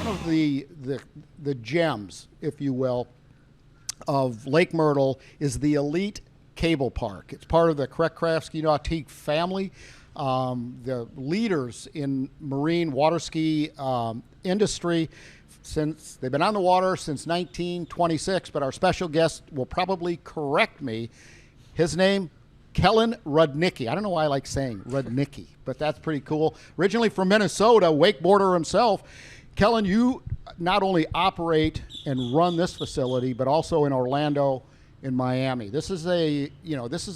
one of the gems, if you will, of Lake Myrtle is the Elite Cable Park. It's part of the Kreck Ski Nautique family. The leaders in marine water ski industry, since they've been on the water since 1926, but our special guest will probably correct me. His name, Kellan Rudnicki. I don't know why I like saying Rudnicki, but that's pretty cool. Originally from Minnesota, wakeboarder himself. Kellan, you not only operate and run this facility, but also in Orlando, in Miami. This is a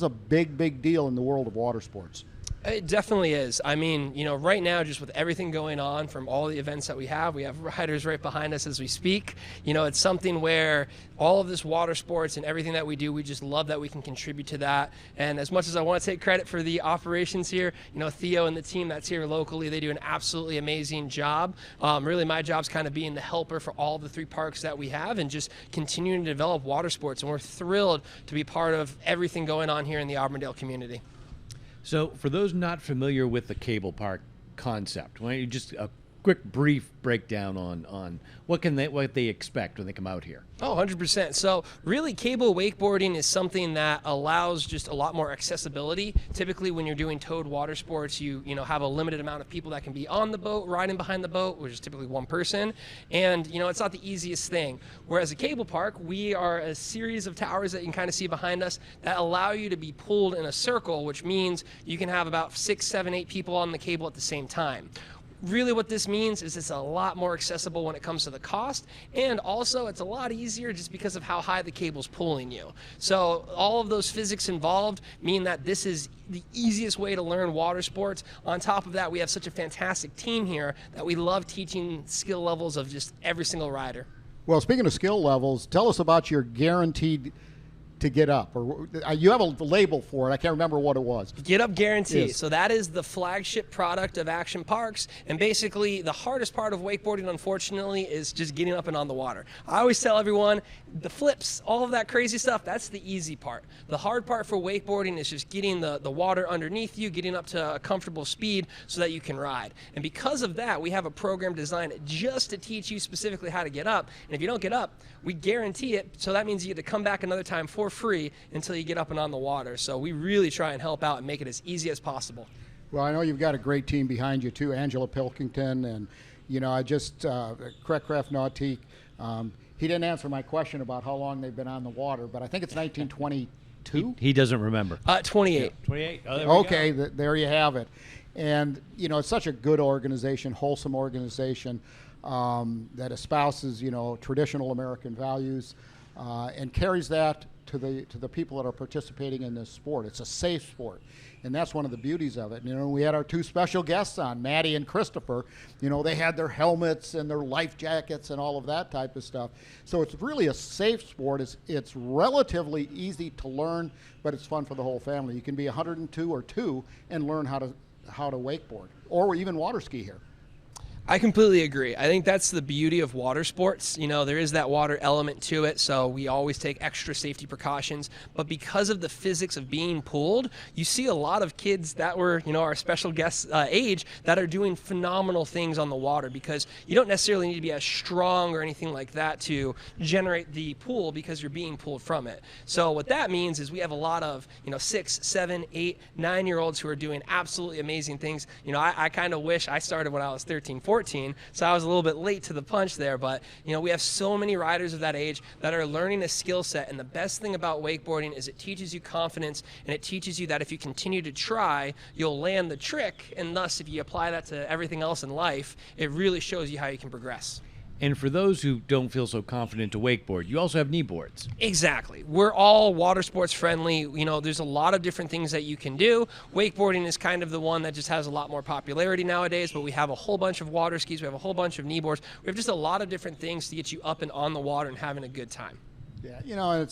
big deal in the world of water sports. It definitely is. I mean, right now, just with everything going on from all the events that we have riders right behind us as we speak. It's something where all of this water sports and everything that we do, we just love that we can contribute to that. And as much as I want to take credit for the operations here, Theo and the team that's here locally, they do an absolutely amazing job. Really, my job's kind of being the helper for all the 3 parks that we have and just continuing to develop water sports. And we're thrilled to be part of everything going on here in the Auburndale community. So for those not familiar with the cable park concept, why don't you just a quick brief breakdown on what they expect when they come out here? Oh, 100%. So really, cable wakeboarding is something that allows just a lot more accessibility. Typically, when you're doing towed water sports, you have a limited amount of people that can be on the boat, riding behind the boat, which is typically one person. And, it's not the easiest thing. Whereas a cable park, we are a series of towers that you can kind of see behind us that allow you to be pulled in a circle, which means you can have about 6, 7, 8 people on the cable at the same time. Really what this means is it's a lot more accessible when it comes to the cost, and also it's a lot easier just because of how high the cable's pulling you. So all of those physics involved mean that this is the easiest way to learn water sports. On top of that, we have such a fantastic team here that we love teaching skill levels of just every single rider. Well, speaking of skill levels, tell us about your guaranteed to get up, or you have a label for it. I can't remember what it was. Get Up Guarantee. Yes. So that is the flagship product of Action Parks, and basically the hardest part of wakeboarding, unfortunately, is just getting up and on the water. I always tell everyone, the flips, all of that crazy stuff, that's the easy part. The hard part for wakeboarding is just getting the water underneath you, getting up to a comfortable speed so that you can ride. And because of that, we have a program designed just to teach you specifically how to get up. And if you don't get up, we guarantee it, so that means you get to come back another time for free until you get up and on the water. So we really try and help out and make it as easy as possible. Well, I know you've got a great team behind you too, Angela Pilkington, and I just Kreck Nautique. He didn't answer my question about how long they've been on the water, but I think it's 1922. He doesn't remember. 28. Yeah, 28. Oh, there we Okay, go. there you have it. And it's such a good organization, wholesome organization that espouses traditional American values and carries that to the people that are participating in this sport. It's a safe sport, and that's one of the beauties of it. We had our 2 special guests on, Maddie and Christopher. They had their helmets and their life jackets and all of that type of stuff. So it's really a safe sport. It's relatively easy to learn, but it's fun for the whole family. You can be 102 or 2 and learn how to wakeboard or even water ski here. I completely agree. I think that's the beauty of water sports. There is that water element to it, so we always take extra safety precautions. But because of the physics of being pulled, you see a lot of kids that were, our special guest age that are doing phenomenal things on the water, because you don't necessarily need to be as strong or anything like that to generate the pull because you're being pulled from it. So what that means is we have a lot of, 6, 7, 8, 9-year-olds who are doing absolutely amazing things. I kind of wish I started when I was 13, 14. So I was a little bit late to the punch there, but we have so many riders of that age that are learning a skill set, and the best thing about wakeboarding is it teaches you confidence, and it teaches you that if you continue to try, you'll land the trick, and thus if you apply that to everything else in life, it really shows you how you can progress. And for those who don't feel so confident to wakeboard, you also have knee boards. Exactly. We're all water sports friendly. There's a lot of different things that you can do. Wakeboarding is kind of the one that just has a lot more popularity nowadays, but we have a whole bunch of water skis. We have a whole bunch of knee boards. We have just a lot of different things to get you up and on the water and having a good time. Yeah,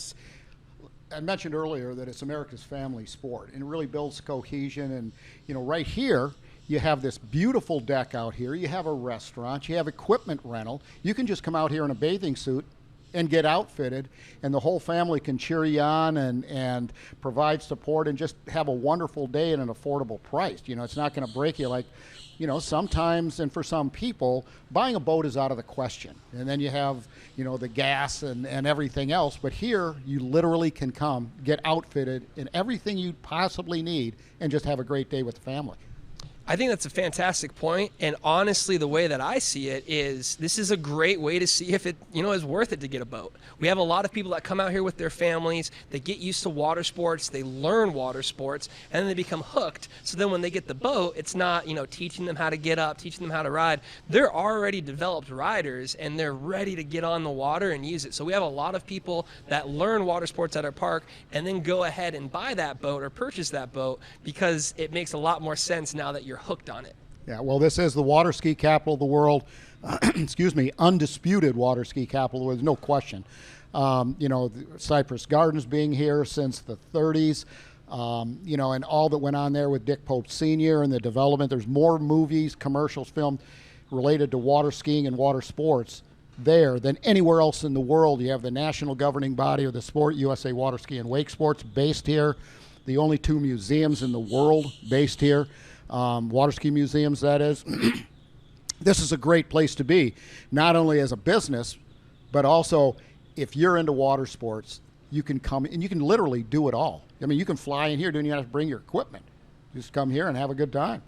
I mentioned earlier that it's America's family sport, and it really builds cohesion. And, right here, you have this beautiful deck out here. You have a restaurant. You have equipment rental. You can just come out here in a bathing suit and get outfitted, and the whole family can cheer you on and provide support and just have a wonderful day at an affordable price. You know, it's not going to break you like, you know, sometimes, and for some people, buying a boat is out of the question. And then you have, you know, the gas and everything else. But here, you literally can come, get outfitted in everything you possibly need, and just have a great day with the family. I think that's a fantastic point, and honestly, the way that I see it is this is a great way to see if it, you know, is worth it to get a boat. We have a lot of people that come out here with their families, they get used to water sports, they learn water sports, and then they become hooked. So then when they get the boat, it's not, you know, teaching them how to get up, teaching them how to ride. They're already developed riders, and they're ready to get on the water and use it. So we have a lot of people that learn water sports at our park and then go ahead and buy that boat or purchase that boat because it makes a lot more sense now that you're hooked on it. Yeah, well, this is the water ski capital of the world. Excuse me, undisputed water ski capital. There's no question. You know, Cypress Gardens being here since the 30s. You know, and all that went on there with Dick Pope Sr. and the development. There's more movies, commercials filmed related to water skiing and water sports there than anywhere else in the world. You have the national governing body of the sport, USA Water Ski and Wake Sports, based here. The only 2 museums in the world based here. Water ski museums, that is. This is a great place to be, not only as a business, but also if you're into water sports, you can come and you can literally do it all. I mean, you can fly in here, don't even have to bring your equipment. Just come here and have a good time.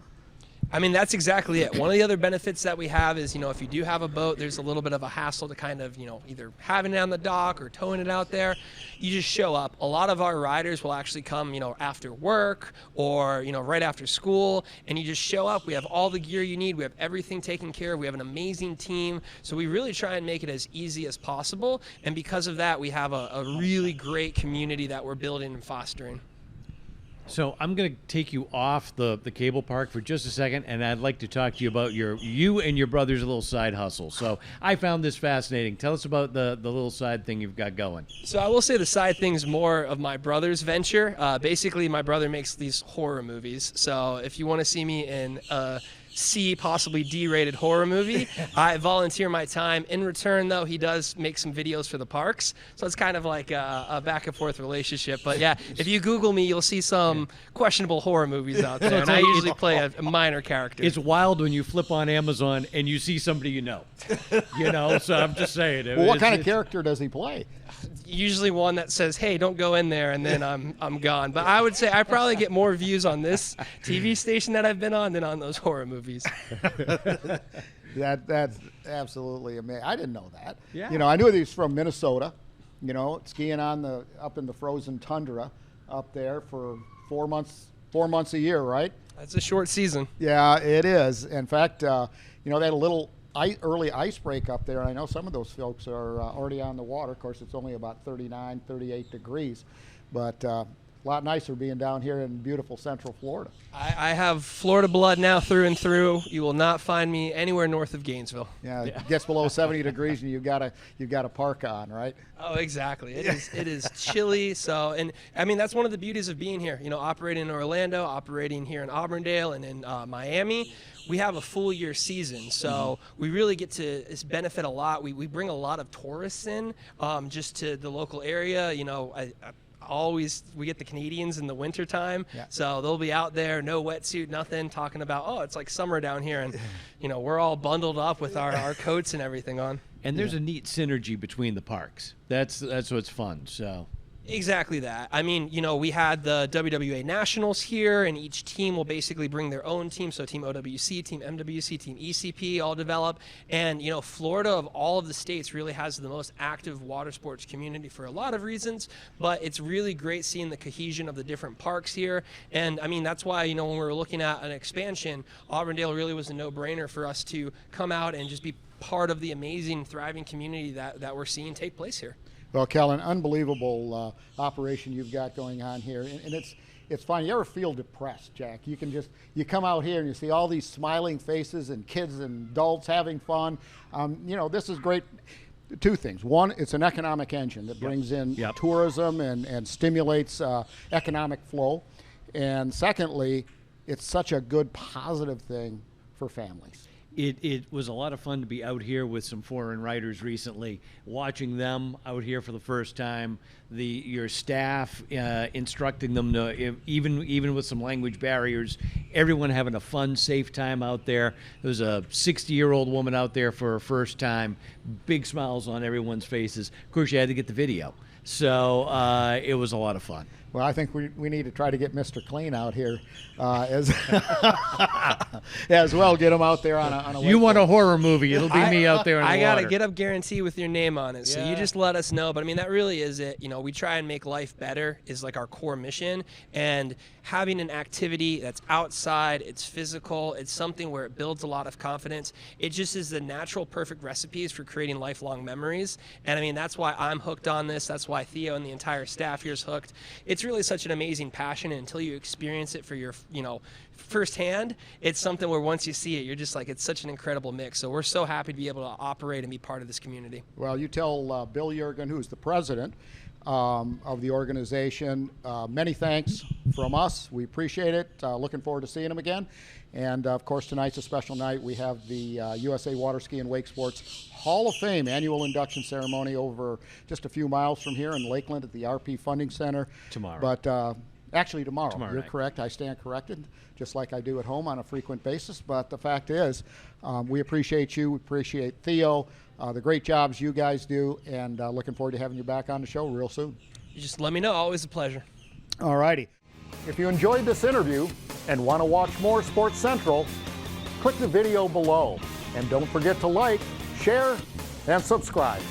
I mean, that's exactly it. One of the other benefits that we have is, you know, if you do have a boat, there's a little bit of a hassle to kind of, you know, either having it on the dock or towing it out there. You just show up. A lot of our riders will actually come, you know, after work or, you know, right after school, and you just show up. We have all the gear you need. We have everything taken care of. We have an amazing team. So we really try and make it as easy as possible. And because of that, we have a really great community that we're building and fostering. So I'm going to take you off the cable park for just a second, and I'd like to talk to you about you and your brother's little side hustle. So I found this fascinating. Tell us about the little side thing you've got going. So I will say the side thing's more of my brother's venture. Basically, my brother makes these horror movies. So if you want to see me in C, possibly D-rated horror movie, I volunteer my time. In return, though, he does make some videos for the parks, so it's kind of like a back and forth relationship. But yeah, if you Google me, you'll see some questionable horror movies out there, and I usually play a minor character. It's wild when you flip on Amazon and you see somebody you know. You know, so I'm just saying. Well, what kind of character does he play? Usually one that says, "Hey, don't go in there," and then I'm gone. But I would say I probably get more views on this TV station that I've been on than on those horror movies. That's absolutely amazing. I didn't know that. Yeah. You know, I knew he was from Minnesota. You know, skiing up in the frozen tundra up there for 4 months a year, right? That's a short season. Yeah, it is. In fact, you know, they had a little early ice break up there, and I know some of those folks are already on the water. Of course, it's only about 39, 38 degrees, but a lot nicer being down here in beautiful Central Florida. I have Florida blood now through and through. You will not find me anywhere north of Gainesville. Yeah, it gets below 70 degrees, and you've got a park on, right? Oh, exactly. It is chilly. So, and I mean, that's one of the beauties of being here. You know, operating in Orlando, operating here in Auburndale, and in Miami. We have a full year season, so we really get to benefit a lot. We bring a lot of tourists in just to the local area. You know, we get the Canadians in the wintertime, so they'll be out there, no wetsuit, nothing, talking about, oh, it's like summer down here, and you know, we're all bundled up with our coats and everything on. And there's a neat synergy between the parks. That's what's fun. So. Exactly that. I mean, you know, we had the WWA Nationals here, and each team will basically bring their own team. So Team OWC, Team MWC, Team ECP all develop. And, you know, Florida of all of the states really has the most active water sports community for a lot of reasons. But it's really great seeing the cohesion of the different parks here. And, I mean, that's why, you know, when we were looking at an expansion, Auburndale really was a no-brainer for us to come out and just be part of the amazing, thriving community that we're seeing take place here. Well, Kellan, unbelievable operation you've got going on here, and it's fun. You ever feel depressed, Jack? You come out here and you see all these smiling faces and kids and adults having fun. You know, this is great. 2 things. One, it's an economic engine that brings in tourism and stimulates economic flow. And secondly, it's such a good positive thing for families. It was a lot of fun to be out here with some foreign writers recently, watching them out here for the first time. Your staff instructing them to, even with some language barriers, everyone having a fun, safe time out there. There was a 60-year-old woman out there for her first time, big smiles on everyone's faces. Of course, you had to get the video, so it was a lot of fun. Well, I think we need to try to get Mr. Clean out here as as well. Get him out there on a You want a horror movie? It'll be me out there in the I got a water. get up guarantee with your name on it. So Yeah. you just let us know. But I mean, that really is it. You know, we try and make life better is like our core mission. And having an activity that's outside, it's physical, it's something where it builds a lot of confidence. It just is the natural, perfect recipes for creating lifelong memories. And I mean, that's why I'm hooked on this. That's why Theo and the entire staff here is hooked. It's really such an amazing passion, and until you experience it for your, firsthand, it's something where once you see it, you're just like, it's such an incredible mix. So we're so happy to be able to operate and be part of this community. Well, you tell Bill Yergin, who's the president of the organization, many thanks from us. We appreciate it. Looking forward to seeing him again. And, of course, tonight's a special night. We have the USA Water Ski and Wake Sports Hall of Fame annual induction ceremony over just a few miles from here in Lakeland at the RP Funding Center. Tomorrow. But actually tomorrow. Tomorrow You're night. correct. I stand corrected, just like I do at home on a frequent basis. But the fact is, we appreciate you. We appreciate Theo, the great jobs you guys do, and looking forward to having you back on the show real soon. You just let me know. Always a pleasure. All righty. If you enjoyed this interview and want to watch more Sports Central, click the video below. And don't forget to like, share, and subscribe.